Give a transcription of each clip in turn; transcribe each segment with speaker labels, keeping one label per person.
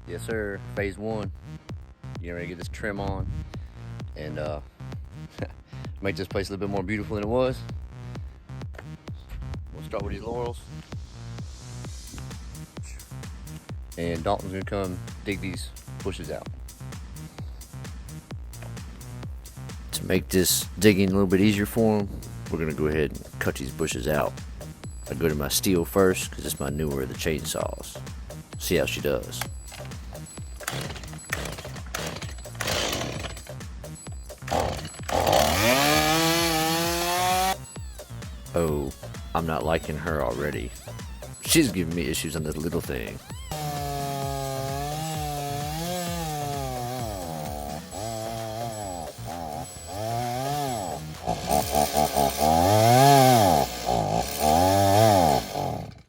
Speaker 1: Yes, sir. Phase one. Getting ready to get this trim on and make this place a little bit more beautiful than it was. We'll start with these laurels, and Dalton's gonna come dig these bushes out. To make this digging a little bit easier for him, we're gonna go ahead and cut these bushes out. I go to my Stihl first because it's my newer of the chainsaws. See how she does. Oh, I'm not liking her already. She's giving me issues on this little thing.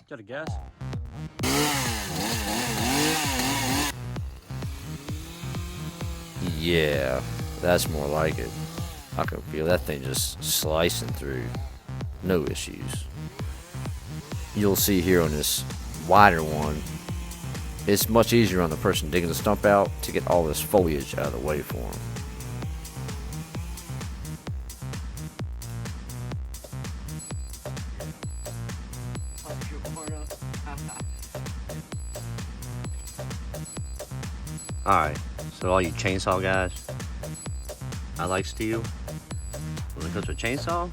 Speaker 2: Got a gas?
Speaker 1: Yeah, that's more like it. I can feel that thing just slicing through. No issues. You'll see here on this wider one, it's much easier on the person digging the stump out to get all this foliage out of the way for them. Alright, so all you chainsaw guys, I like Stihl. When it comes to a chainsaw,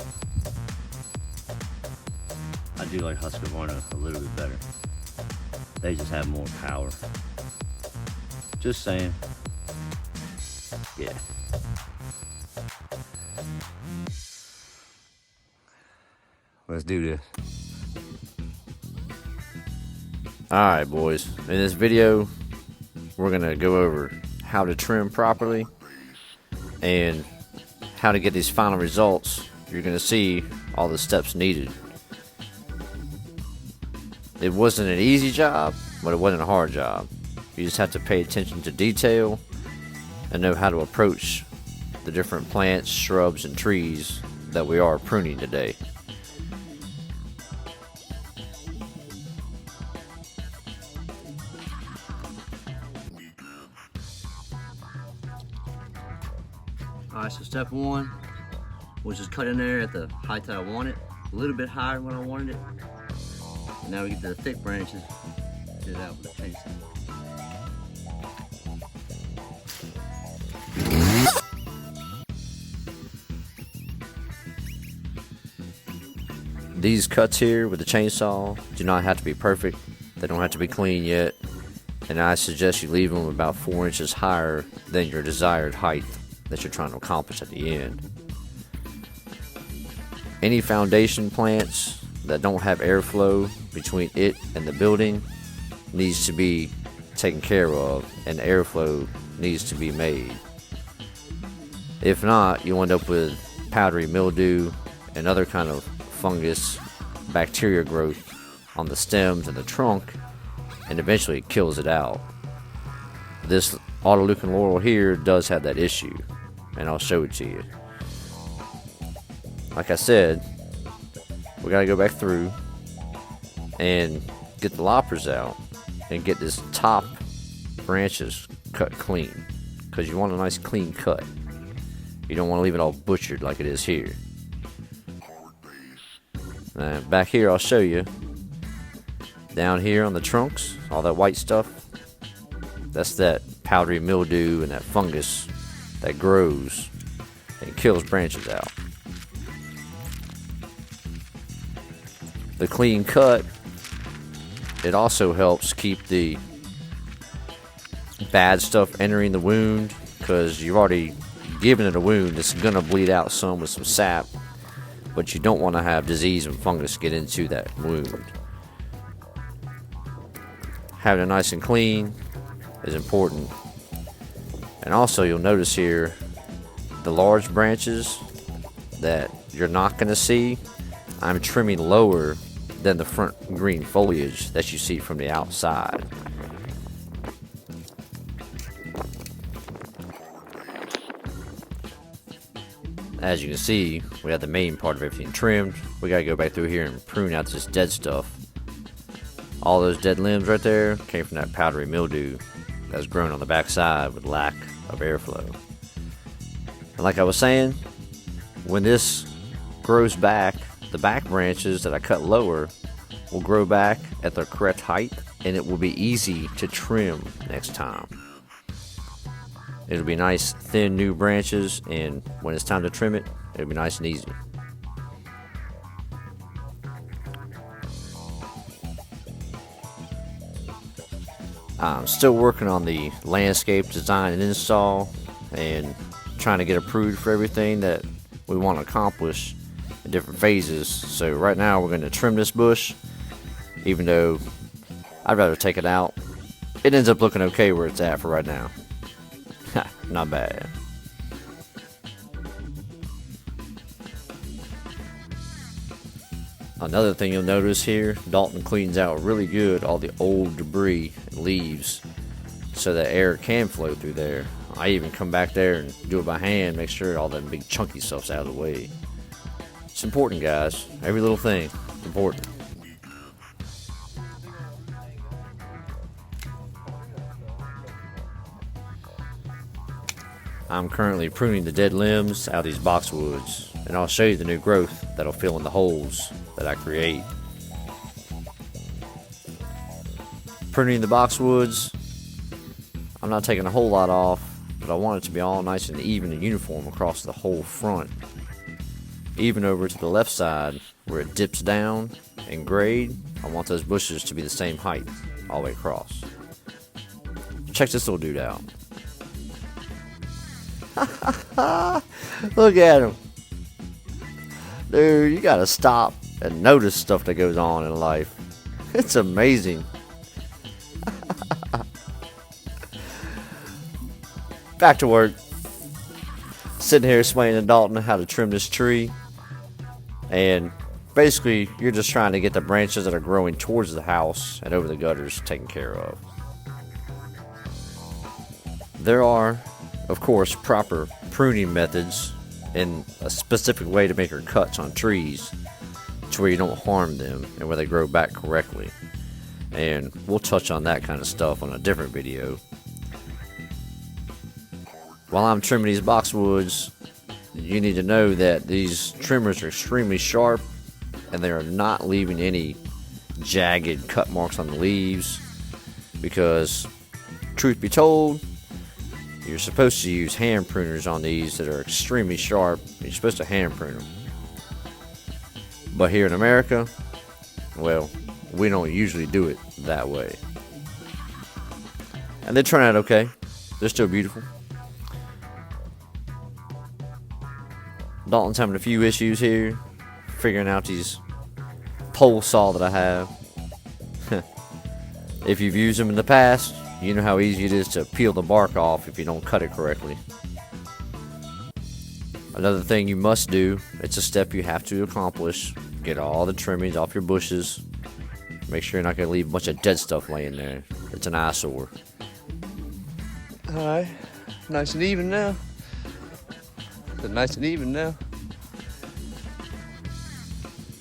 Speaker 1: I do like Husqvarna a little bit better. They just have more power. Just saying. Yeah. Let's do this. Alright boys, in this video we're gonna go over how to trim properly and how to get these final results. You're gonna see all the steps needed. It wasn't an easy job, but it wasn't a hard job. You just have to pay attention to detail and know how to approach the different plants, shrubs, and trees that we are pruning today. Alright, so step one was just cut in there at the height that I wanted, a little bit higher than what I wanted it. And now we get to the thick branches, get it out with a chainsaw. These cuts here with the chainsaw do not have to be perfect. They don't have to be clean yet. And I suggest you leave them about 4 inches higher than your desired height that you're trying to accomplish at the end. Any foundation plants that don't have airflow between it and the building needs to be taken care of, and airflow needs to be made. If not, you'll end up with powdery mildew and other kind of fungus, bacteria growth on the stems and the trunk, and eventually it kills it out. This Autolucan laurel here does have that issue, and I'll show it to you. Like I said, we gotta go back through and get the loppers out and get this top branches cut clean, because you want a nice clean cut. You don't want to leave it all butchered like it is here. Back here I'll show you. Down here on the trunks, all that white stuff, that's that powdery mildew and that fungus that grows and kills branches out. The clean cut, it also helps keep the bad stuff entering the wound, because you've already given it a wound. It's going to bleed out some with some sap, but you don't want to have disease and fungus get into that wound. Having it nice and clean is important. And also you'll notice here the large branches that you're not going to see, I'm trimming lower than the front green foliage that you see from the outside. As you can see, we have the main part of everything trimmed. We gotta go back through here and prune out this dead stuff. All those dead limbs right there came from that powdery mildew that's grown on the backside with lack of airflow. And like I was saying, when this grows back, the back branches that I cut lower will grow back at their correct height, and it will be easy to trim next time. It'll be nice, thin, new branches, and when it's time to trim it, it'll be nice and easy. I'm still working on the landscape design and install, and trying to get approved for everything that we want to accomplish in different phases. So right now we're going to trim this bush, even though I'd rather take it out. It ends up looking okay where it's at for right now. Not bad. Another thing you'll notice here, Dalton cleans out really good all the old debris and leaves so that air can flow through there. I even come back there and do it by hand, make sure all that big chunky stuff's out of the way. It's important, guys. Every little thing is important. I'm currently pruning the dead limbs out of these boxwoods, and I'll show you the new growth that'll fill in the holes that I create. Pruning the boxwoods, I'm not taking a whole lot off, but I want it to be all nice and even and uniform across the whole front. Even over to the left side where it dips down and grade, I want those bushes to be the same height all the way across. Check this little dude out. Look at him. Dude, you gotta stop and notice stuff that goes on in life. It's amazing. Back to work. Sitting here explaining to Dalton how to trim this tree. And basically, you're just trying to get the branches that are growing towards the house and over the gutters taken care of. There are, of course, proper pruning methods and a specific way to make your cuts on trees to where you don't harm them and where they grow back correctly. And we'll touch on that kind of stuff on a different video. While I'm trimming these boxwoods, you need to know that these trimmers are extremely sharp and they are not leaving any jagged cut marks on the leaves, because truth be told, you're supposed to use hand pruners on these that are extremely sharp. You're supposed to hand prune them. But here in America, well, we don't usually do it that way. And they turn out okay. They're still beautiful. Dalton's having a few issues here, figuring out these pole saw that I have. If you've used them in the past, you know how easy it is to peel the bark off if you don't cut it correctly. Another thing you must do, it's a step you have to accomplish, get all the trimmings off your bushes. Make sure you're not going to leave a bunch of dead stuff laying there. It's an eyesore.
Speaker 2: Alright, nice and even now. Nice and even now.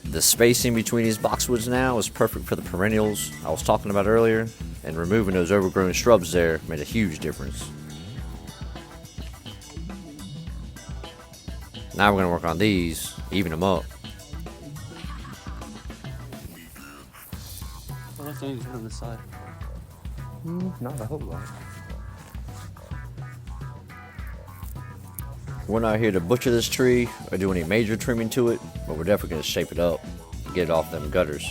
Speaker 1: The spacing between these boxwoods now is perfect for the perennials I was talking about earlier, and removing those overgrown shrubs there made a huge difference. Now we're going to work on these, even them up.
Speaker 2: How much do you put on this side? Not a whole lot.
Speaker 1: We're not here to butcher this tree or do any major trimming to it, but we're definitely going to shape it up, get it off them gutters.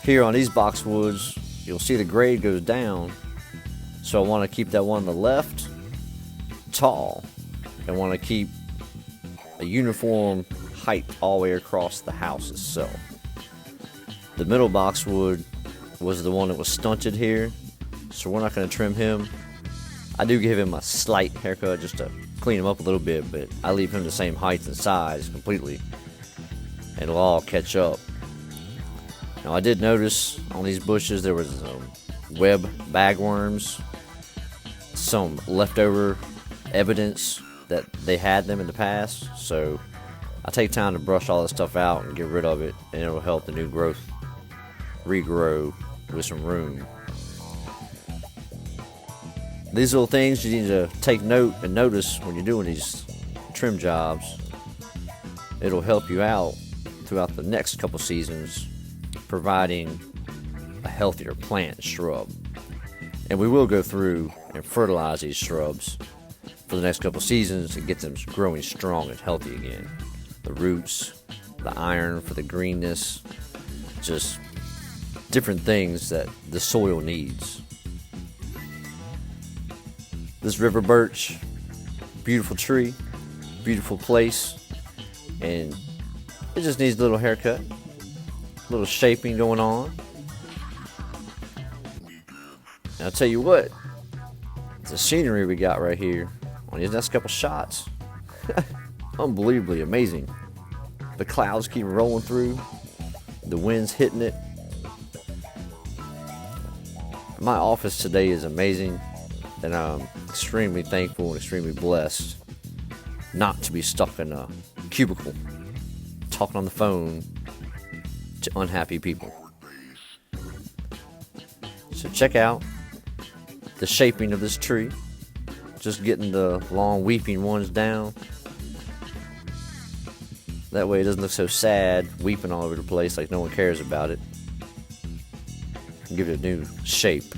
Speaker 1: Here on these boxwoods, you'll see the grade goes down, so I want to keep that one on the left tall, and want to keep a uniform height all the way across the house itself. The middle boxwood was the one that was stunted here, so we're not going to trim him. I do give him a slight haircut just to clean him up a little bit, but I leave him the same height and size completely. It'll all catch up. Now I did notice on these bushes there was web bagworms, some leftover evidence that they had them in the past, so I take time to brush all this stuff out and get rid of it, and it'll help the new growth regrow with some room. These little things you need to take note and notice when you're doing these trim jobs. It'll help you out throughout the next couple seasons, providing a healthier plant shrub. And we will go through and fertilize these shrubs for the next couple seasons to get them growing strong and healthy again. The roots, the iron for the greenness, just different things that the soil needs. This river birch, beautiful tree, beautiful place, and it just needs a little haircut, a little shaping going on. And I'll tell you what, the scenery we got right here on these next couple shots, unbelievably amazing. The clouds keep rolling through, the wind's hitting it. My office today is amazing, and I'm extremely thankful and extremely blessed not to be stuck in a cubicle talking on the phone to unhappy people. So check out the shaping of this tree, just getting the long weeping ones down. That way it doesn't look so sad, weeping all over the place like no one cares about it. Give it a new shape.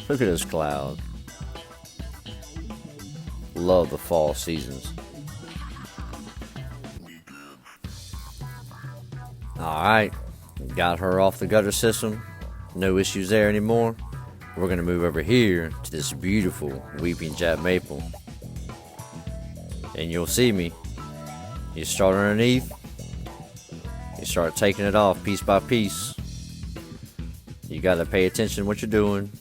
Speaker 1: Look at those clouds. Love the fall seasons. Alright, got her off the gutter system. No issues there anymore. We're going to move over here to this beautiful weeping Jap maple. And you'll see me. You start underneath. You start taking it off piece by piece. You got to pay attention to what you're doing.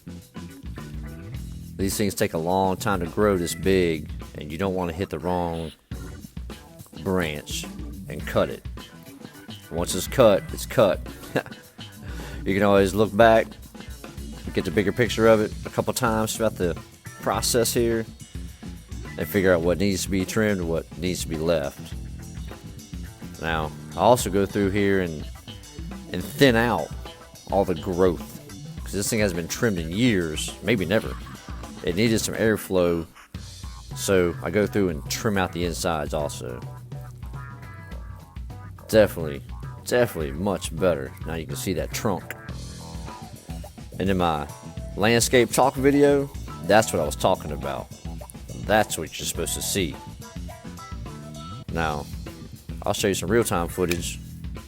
Speaker 1: These things take a long time to grow this big, and you don't want to hit the wrong branch and cut it. Once it's cut, it's cut. You can always look back, get the bigger picture of it a couple times throughout the process here, and figure out what needs to be trimmed and what needs to be left. Now, I also go through here and thin out all the growth, because this thing hasn't been trimmed in years, maybe never. It needed some airflow, so I go through and trim out the insides also. Definitely much better. Now you can see that trunk. And in my landscape talk video, that's what I was talking about. That's what you're supposed to see. Now, I'll show you some real-time footage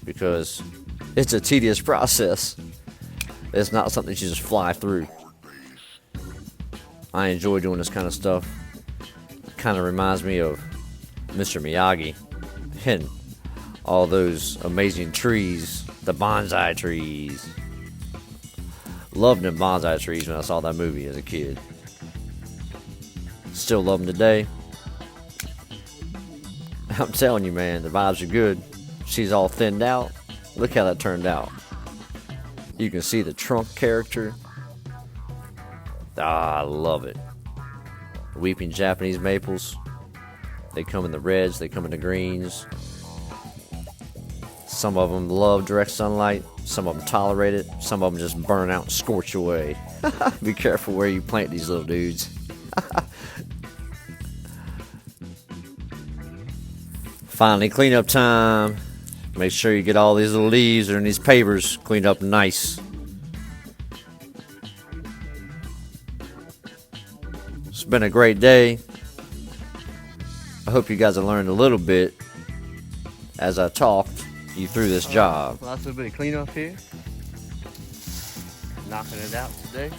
Speaker 1: because it's a tedious process. It's not something you just fly through. I enjoy doing this kind of stuff. It kind of reminds me of Mr. Miyagi and all those amazing trees, the bonsai trees. Loved them bonsai trees when I saw that movie as a kid. Still love them today. I'm telling you, man, the vibes are good. She's all thinned out. Look how that turned out. You can see the trunk character. I love it. Weeping Japanese maples. They come in the reds, they come in the greens. Some of them love direct sunlight. Some of them tolerate it. Some of them just burn out and scorch away. Be careful where you plant these little dudes. Finally, cleanup time. Make sure you get all these little leaves and these pavers cleaned up nice. It's been a great day. I hope you guys have learned a little bit as I talked you through this job.
Speaker 2: Last little bit of cleanup here. Knocking it out today.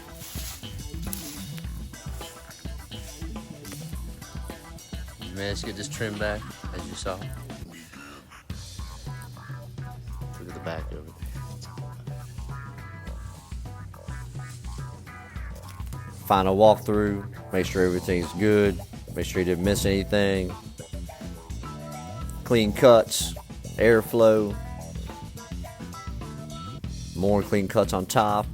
Speaker 2: Managed to get this trim back, as you saw. Look at the back of it.
Speaker 1: Final walkthrough. Make sure everything's good. Make sure you didn't miss anything. Clean cuts. Airflow. More clean cuts on top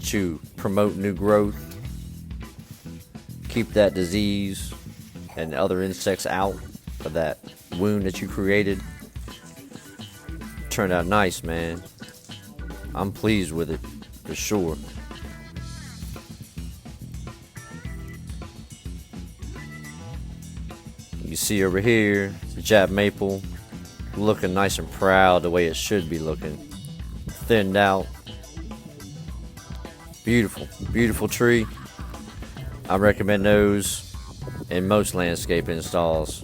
Speaker 1: to promote new growth. Keep that disease and other insects out of that wound that you created. Turned out nice, man. I'm pleased with it for sure. see over here, the Jap maple, looking nice and proud the way it should be looking. Thinned out. Beautiful, beautiful tree. I recommend those in most landscape installs,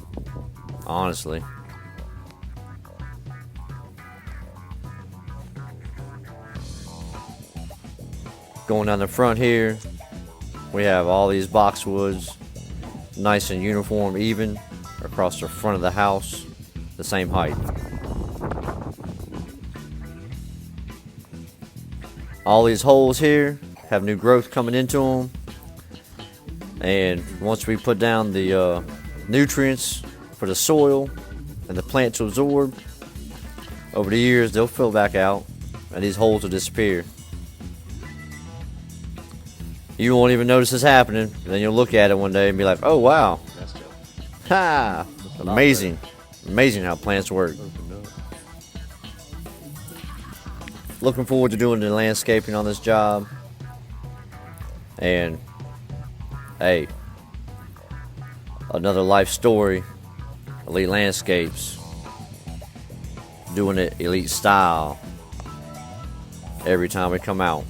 Speaker 1: honestly. Going down the front here, we have all these boxwoods, nice and uniform, even across the front of the house, the same height. All these holes here have new growth coming into them, and once we put down the nutrients for the soil and the plant to absorb, over the years they'll fill back out and these holes will disappear. You won't even notice this happening, and then you'll look at it one day and be like, oh wow, ha, amazing, amazing how plants work. Looking forward to doing the landscaping on this job. And hey, another life story. Elite Landscapes, doing it elite style every time we come out.